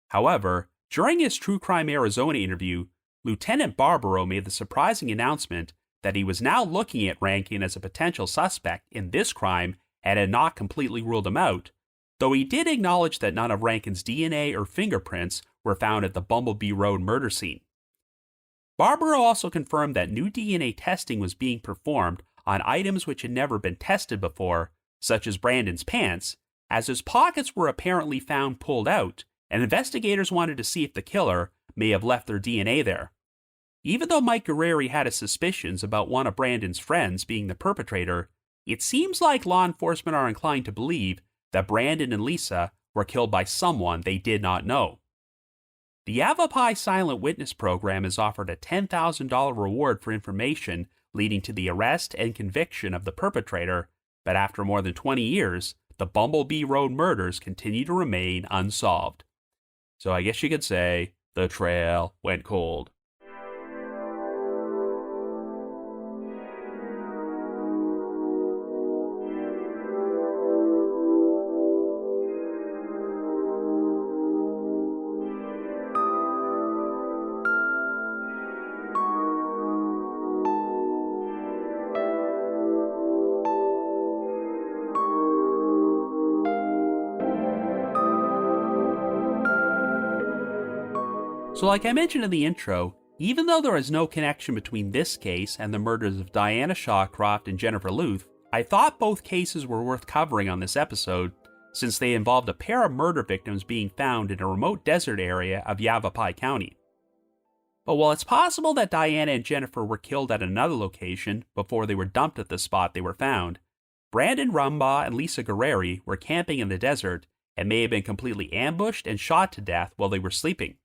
[SPEAKER 1] However, during his True Crime Arizona interview, Lieutenant Barbaro made the surprising announcement that he was now looking at Rankin as a potential suspect in this crime and had not completely ruled him out, though he did acknowledge that none of Rankin's DNA or fingerprints were found at the Bumble Bee Road murder scene. Barbaro also confirmed that new DNA testing was being performed on items which had never been tested before, such as Brandon's pants, as his pockets were apparently found pulled out, and investigators wanted to see if the killer may have left their DNA there. Even though Mike Gurrieri had his suspicions about one of Brandon's friends being the perpetrator, it seems like law enforcement are inclined to believe that Brandon and Lisa were killed by someone they did not know. The Yavapai Silent Witness Program has offered a $10,000 reward for information leading to the arrest and conviction of the perpetrator, but after more than 20 years, the Bumble Bee Road murders continue to remain unsolved. So I guess you could say the trail went cold. So like I mentioned in the intro, even though there is no connection between this case and the murders of Diana Shawcroft and Jennifer Lueth, I thought both cases were worth covering on this episode, since they involved a pair of murder victims being found in a remote desert area of Yavapai County. But while it's possible that Diana and Jennifer were killed at another location before they were dumped at the spot they were found, Brandon Rumbaugh and Lisa Gurrieri were camping in the desert and may have been completely ambushed and shot to death while they were sleeping.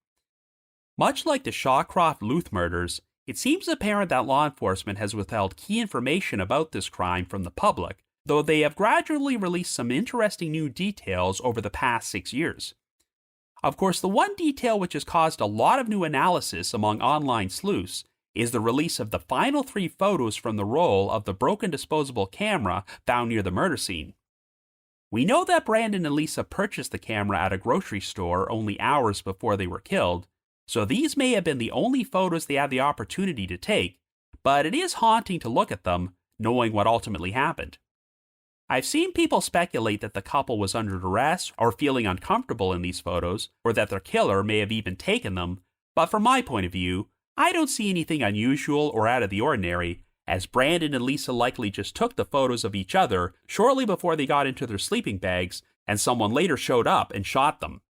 [SPEAKER 1] Much like the Shawcroft-Lueth murders, it seems apparent that law enforcement has withheld key information about this crime from the public, though they have gradually released some interesting new details over the past 6 years. Of course, the one detail which has caused a lot of new analysis among online sleuths is the release of the final 3 photos from the roll of the broken disposable camera found near the murder scene. We know that Brandon and Lisa purchased the camera at a grocery store only hours before they were killed, so these may have been the only photos they had the opportunity to take, but it is haunting to look at them, knowing what ultimately happened. I've seen people speculate that the couple was under duress or feeling uncomfortable in these photos, or that their killer may have even taken them, but from my point of view, I don't see anything unusual or out of the ordinary, as Brandon and Lisa likely just took the photos of each other shortly before they got into their sleeping bags, and someone later showed up and shot them.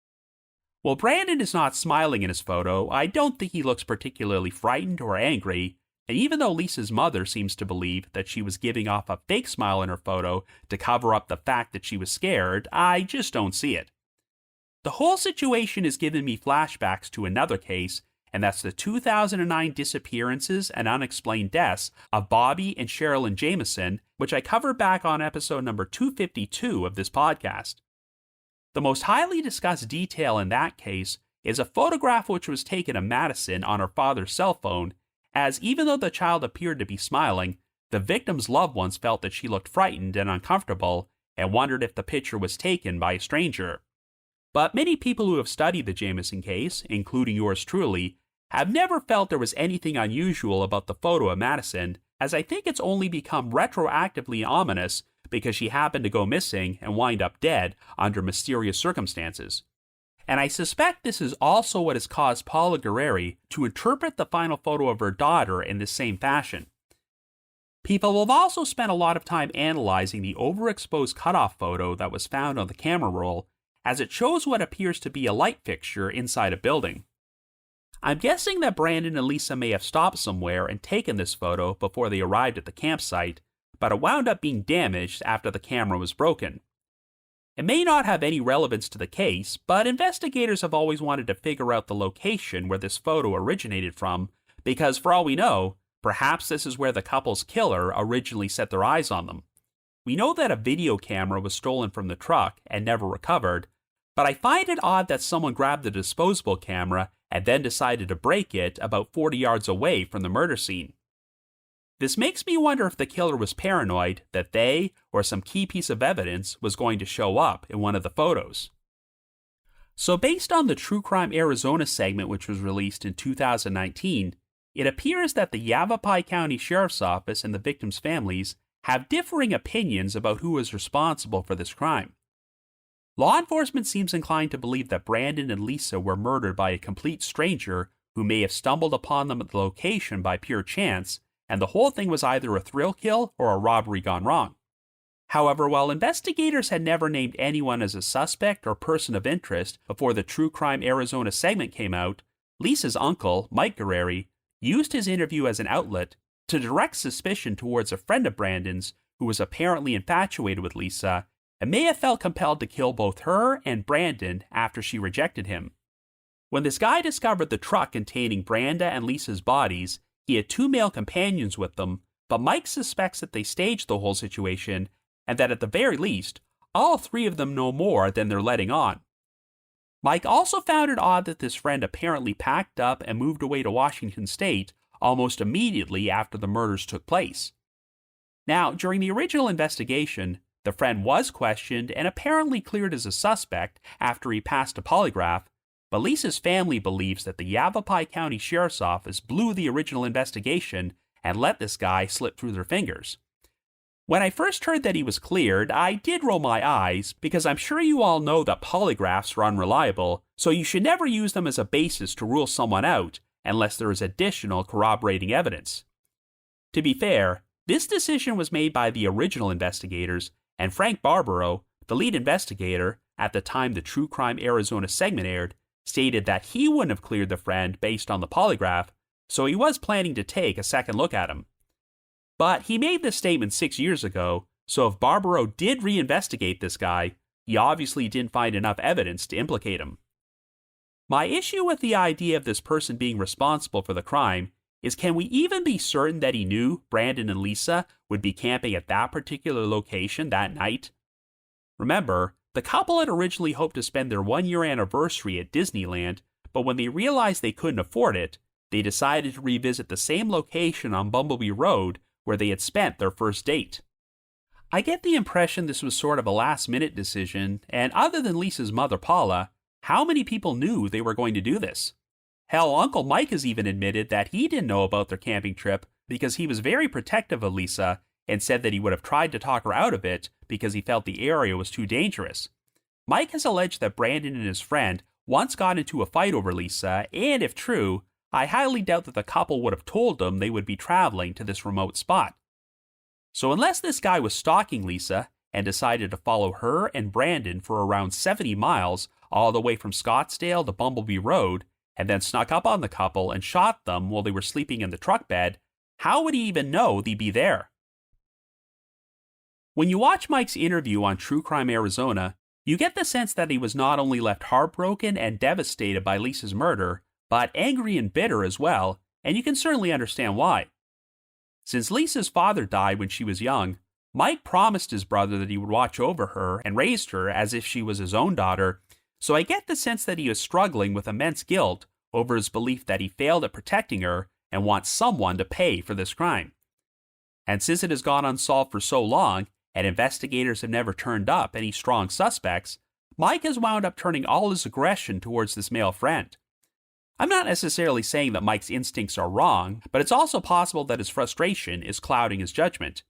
[SPEAKER 1] While Brandon is not smiling in his photo, I don't think he looks particularly frightened or angry, and even though Lisa's mother seems to believe that she was giving off a fake smile in her photo to cover up the fact that she was scared, I just don't see it. The whole situation has given me flashbacks to another case, and that's the 2009 disappearances and unexplained deaths of Bobby and Sherilyn Jameson, which I covered back on episode number 252 of this podcast. The most highly discussed detail in that case is a photograph which was taken of Madison on her father's cell phone, as even though the child appeared to be smiling, the victim's loved ones felt that she looked frightened and uncomfortable and wondered if the picture was taken by a stranger. But many people who have studied the Jameson case, including yours truly, have never felt there was anything unusual about the photo of Madison, as I think it's only become retroactively ominous because she happened to go missing and wind up dead under mysterious circumstances. And I suspect this is also what has caused Paula Gurrieri to interpret the final photo of her daughter in this same fashion. People have also spent a lot of time analyzing the overexposed cutoff photo that was found on the camera roll, as it shows what appears to be a light fixture inside a building. I'm guessing that Brandon and Lisa may have stopped somewhere and taken this photo before they arrived at the campsite, but it wound up being damaged after the camera was broken. It may not have any relevance to the case, but investigators have always wanted to figure out the location where this photo originated from, because for all we know, perhaps this is where the couple's killer originally set their eyes on them. We know that a video camera was stolen from the truck and never recovered, but I find it odd that someone grabbed the disposable camera and then decided to break it about 40 yards away from the murder scene. This makes me wonder if the killer was paranoid that they, or some key piece of evidence, was going to show up in one of the photos. So based on the True Crime Arizona segment which was released in 2019, it appears that the Yavapai County Sheriff's Office and the victims' families have differing opinions about who is responsible for this crime. Law enforcement seems inclined to believe that Brandon and Lisa were murdered by a complete stranger who may have stumbled upon them at the location by pure chance, and the whole thing was either a thrill kill or a robbery gone wrong. However, while investigators had never named anyone as a suspect or person of interest before the True Crime Arizona segment came out, Lisa's uncle, Mike Gurrieri, used his interview as an outlet to direct suspicion towards a friend of Brandon's who was apparently infatuated with Lisa and may have felt compelled to kill both her and Brandon after she rejected him. When this guy discovered the truck containing Branda and Lisa's bodies, he had 2 male companions with them, but Mike suspects that they staged the whole situation and that at the very least, all 3 of them know more than they're letting on. Mike also found it odd that this friend apparently packed up and moved away to Washington State almost immediately after the murders took place. Now, during the original investigation, the friend was questioned and apparently cleared as a suspect after he passed a polygraph, but Lisa's family believes that the Yavapai County Sheriff's Office blew the original investigation and let this guy slip through their fingers. When I first heard that he was cleared, I did roll my eyes because I'm sure you all know that polygraphs are unreliable, so you should never use them as a basis to rule someone out unless there is additional corroborating evidence. To be fair, this decision was made by the original investigators, and Frank Barbaro, the lead investigator, at the time the True Crime Arizona segment aired, stated that he wouldn't have cleared the friend based on the polygraph, so he was planning to take a second look at him. But he made this statement 6 years ago, so if Barbaro did reinvestigate this guy, he obviously didn't find enough evidence to implicate him. My issue with the idea of this person being responsible for the crime is, can we even be certain that he knew Brandon and Lisa would be camping at that particular location that night? Remember, the couple had originally hoped to spend their 1-year anniversary at Disneyland, but when they realized they couldn't afford it, they decided to revisit the same location on Bumble Bee Road where they had spent their first date. I get the impression this was sort of a last-minute decision, and other than Lisa's mother Paula, how many people knew they were going to do this? Hell, Uncle Mike has even admitted that he didn't know about their camping trip because he was very protective of Lisa and said that he would have tried to talk her out of it because he felt the area was too dangerous. Mike has alleged that Brandon and his friend once got into a fight over Lisa, and if true, I highly doubt that the couple would have told them they would be traveling to this remote spot. So unless this guy was stalking Lisa and decided to follow her and Brandon for around 70 miles all the way from Scottsdale to Bumble Bee Road, and then snuck up on the couple and shot them while they were sleeping in the truck bed, how would he even know they'd be there? When you watch Mike's interview on True Crime Arizona, you get the sense that he was not only left heartbroken and devastated by Lisa's murder, but angry and bitter as well, and you can certainly understand why. Since Lisa's father died when she was young, Mike promised his brother that he would watch over her and raised her as if she was his own daughter, so I get the sense that he is struggling with immense guilt over his belief that he failed at protecting her and wants someone to pay for this crime. And since it has gone unsolved for so long, and investigators have never turned up any strong suspects, Mike has wound up turning all his aggression towards this male friend. I'm not necessarily saying that Mike's instincts are wrong, but it's also possible that his frustration is clouding his judgment.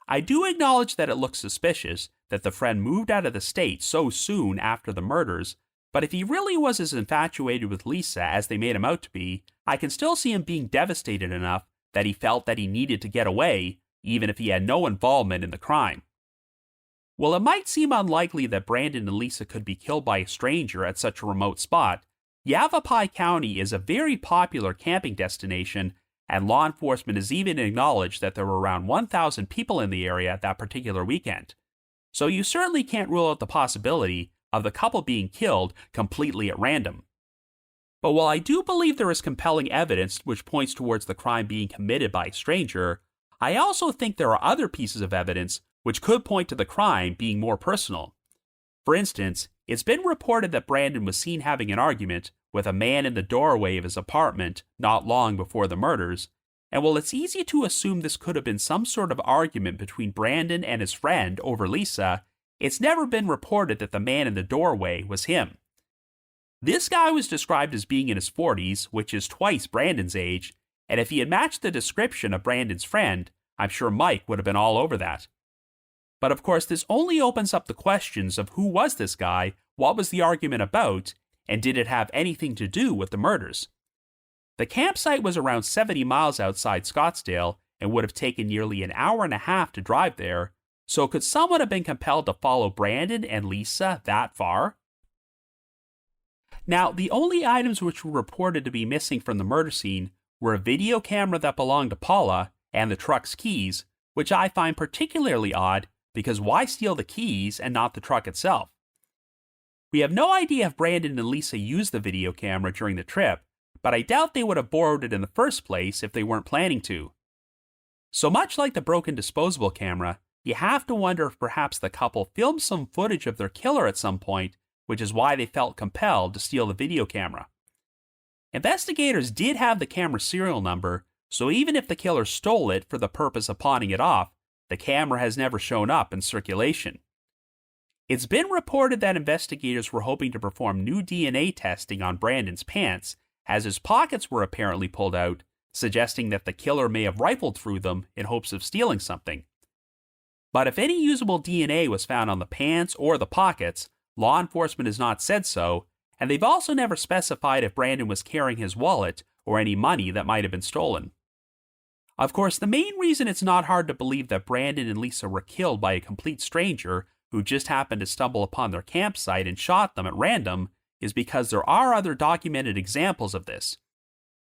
[SPEAKER 1] I do acknowledge that it looks suspicious that the friend moved out of the state so soon after the murders, but if he really was as infatuated with Lisa as they made him out to be, I can still see him being devastated enough that he felt that he needed to get away, even if he had no involvement in the crime. While it might seem unlikely that Brandon and Lisa could be killed by a stranger at such a remote spot, Yavapai County is a very popular camping destination, and law enforcement has even acknowledged that there were around 1,000 people in the area that particular weekend. So you certainly can't rule out the possibility of the couple being killed completely at random. But while I do believe there is compelling evidence which points towards the crime being committed by a stranger, I also think there are other pieces of evidence which could point to the crime being more personal. For instance, it's been reported that Brandon was seen having an argument with a man in the doorway of his apartment not long before the murders, and while it's easy to assume this could have been some sort of argument between Brandon and his friend over Lisa, it's never been reported that the man in the doorway was him. This guy was described as being in his 40s, which is twice Brandon's age, and if he had matched the description of Brandon's friend, I'm sure Mike would have been all over that. But of course, this only opens up the questions of who was this guy, what was the argument about, and did it have anything to do with the murders? The campsite was around 70 miles outside Scottsdale and would have taken nearly an hour and a half to drive there, so could someone have been compelled to follow Brandon and Lisa that far? Now, the only items which were reported to be missing from the murder scene were a video camera that belonged to Paula and the truck's keys, which I find particularly odd because why steal the keys and not the truck itself? We have no idea if Brandon and Lisa used the video camera during the trip, but I doubt they would have borrowed it in the first place if they weren't planning to. So much like the broken disposable camera, you have to wonder if perhaps the couple filmed some footage of their killer at some point, which is why they felt compelled to steal the video camera. Investigators did have the camera's serial number, so even if the killer stole it for the purpose of pawning it off, the camera has never shown up in circulation. It's been reported that investigators were hoping to perform new DNA testing on Brandon's pants, as his pockets were apparently pulled out, suggesting that the killer may have rifled through them in hopes of stealing something. But if any usable DNA was found on the pants or the pockets, law enforcement has not said so, and they've also never specified if Brandon was carrying his wallet or any money that might have been stolen. Of course, the main reason it's not hard to believe that Brandon and Lisa were killed by a complete stranger who just happened to stumble upon their campsite and shot them at random is because there are other documented examples of this.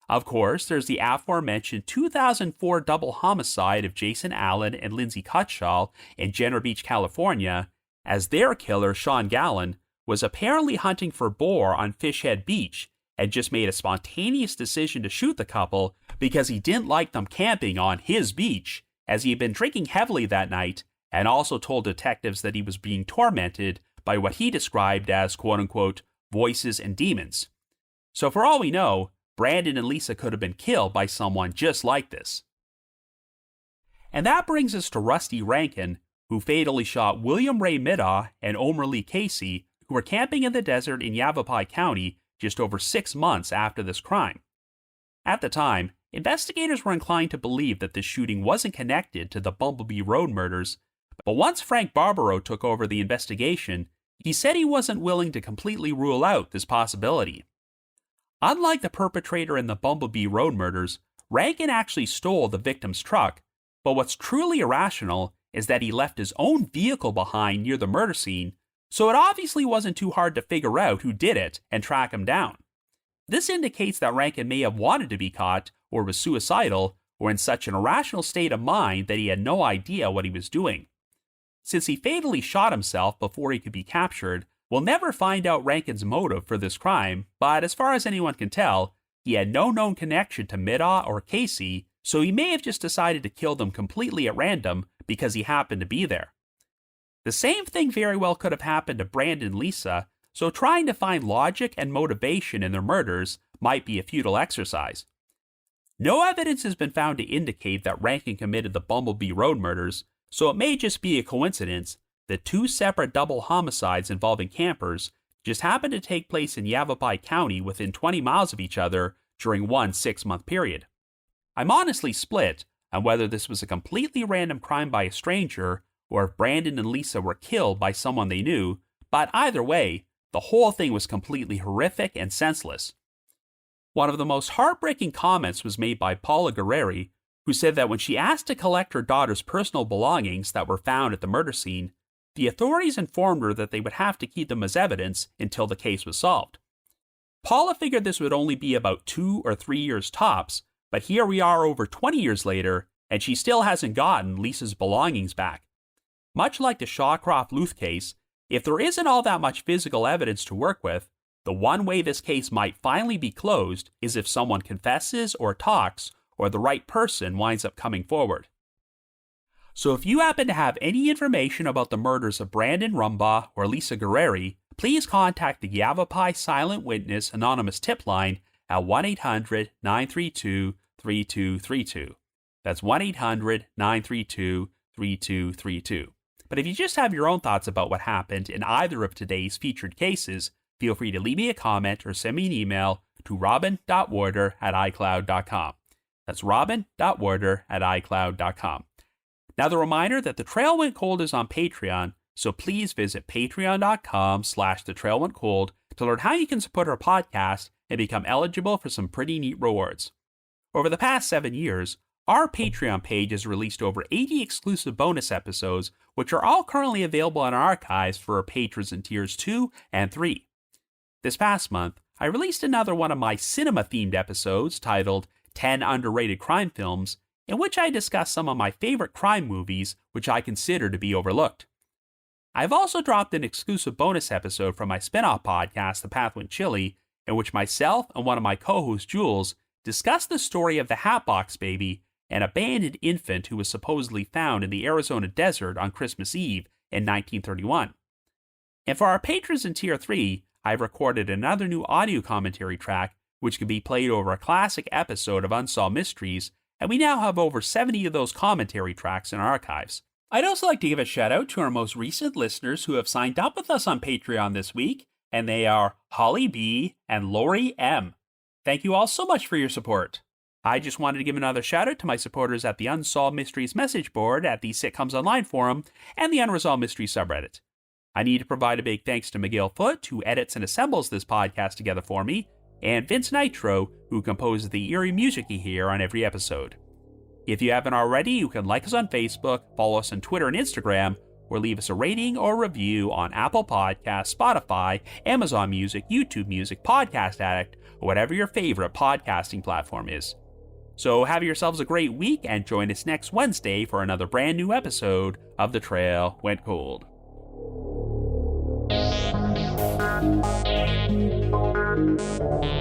[SPEAKER 1] Of course, there's the aforementioned 2004 double homicide of Jason Allen and Lindsay Cutshall in Jenner Beach, California, as their killer, Sean Gallen, was apparently hunting for boar on Fish Head Beach and just made a spontaneous decision to shoot the couple because he didn't like them camping on his beach, as he had been drinking heavily that night and also told detectives that he was being tormented by what he described as quote-unquote voices and demons. So for all we know, Brandon and Lisa could have been killed by someone just like this. And that brings us to Rusty Rankin, who fatally shot William Ray Middaugh and Omer Lee Casey, who were camping in the desert in Yavapai County just over 6 months after this crime. At the time, investigators were inclined to believe that this shooting wasn't connected to the Bumble Bee Road murders, but once Frank Barbaro took over the investigation, he said he wasn't willing to completely rule out this possibility. Unlike the perpetrator in the Bumble Bee Road murders, Rankin actually stole the victim's truck, but what's truly irrational is that he left his own vehicle behind near the murder scene, so it obviously wasn't too hard to figure out who did it and track him down. This indicates that Rankin may have wanted to be caught, or was suicidal, or in such an irrational state of mind that he had no idea what he was doing. Since he fatally shot himself before he could be captured, we'll never find out Rankin's motive for this crime, but as far as anyone can tell, he had no known connection to Middaugh or Casey, so he may have just decided to kill them completely at random because he happened to be there. The same thing very well could have happened to Brandon and Lisa, so trying to find logic and motivation in their murders might be a futile exercise. No evidence has been found to indicate that Rankin committed the Bumble Bee Road murders, so it may just be a coincidence that 2 separate double homicides involving campers just happened to take place in Yavapai County within 20 miles of each other during one 6-month period. I'm honestly split on whether this was a completely random crime by a stranger or if Brandon and Lisa were killed by someone they knew, but either way, the whole thing was completely horrific and senseless. One of the most heartbreaking comments was made by Paula Gurrieri, who said that when she asked to collect her daughter's personal belongings that were found at the murder scene, the authorities informed her that they would have to keep them as evidence until the case was solved. Paula figured this would only be about 2 or 3 years tops, but here we are over 20 years later, and she still hasn't gotten Lisa's belongings back. Much like the Shawcroft Lueth case, if there isn't all that much physical evidence to work with, the one way this case might finally be closed is if someone confesses or talks, or the right person winds up coming forward. So if you happen to have any information about the murders of Brandon Rumbaugh or Lisa Gurrieri, please contact the Yavapai Silent Witness Anonymous Tip Line at 1-800-932-3232. That's 1-800-932-3232. But if you just have your own thoughts about what happened in either of today's featured cases, feel free to leave me a comment or send me an email to robin.warder@icloud.com. That's robin.warder@icloud.com. Now, the reminder that The Trail Went Cold is on Patreon, so please visit patreon.com/thetrailwentcold to learn how you can support our podcast and become eligible for some pretty neat rewards. Over the past 7 years, our Patreon page has released over 80 exclusive bonus episodes, which are all currently available in our archives for our patrons in tiers 2 and 3. This past month, I released another one of my cinema-themed episodes titled 10 Underrated Crime Films, in which I discuss some of my favorite crime movies which I consider to be overlooked. I've also dropped an exclusive bonus episode from my spin-off podcast, The Path Went Chili, in which myself and one of my co-hosts, Jules, discuss the story of the Hatbox Baby, an abandoned infant who was supposedly found in the Arizona desert on Christmas Eve in 1931. And for our patrons in Tier 3, I've recorded another new audio commentary track which can be played over a classic episode of Unsolved Mysteries, and we now have over 70 of those commentary tracks in our archives. I'd also like to give a shout out to our most recent listeners who have signed up with us on Patreon this week, and they are Holly B. and Lori M. Thank you all so much for your support. I just wanted to give another shout out to my supporters at the Unsolved Mysteries message board at the Sitcoms Online forum and the Unresolved Mysteries subreddit. I need to provide a big thanks to Miguel Foote, who edits and assembles this podcast together for me, and Vince Nitro, who composes the eerie music you hear on every episode. If you haven't already, you can like us on Facebook, follow us on Twitter and Instagram, or leave us a rating or review on Apple Podcasts, Spotify, Amazon Music, YouTube Music, Podcast Addict, or whatever your favorite podcasting platform is. So have yourselves a great week and join us next Wednesday for another brand new episode of The Trail Went Cold.
[SPEAKER 2] Thank you.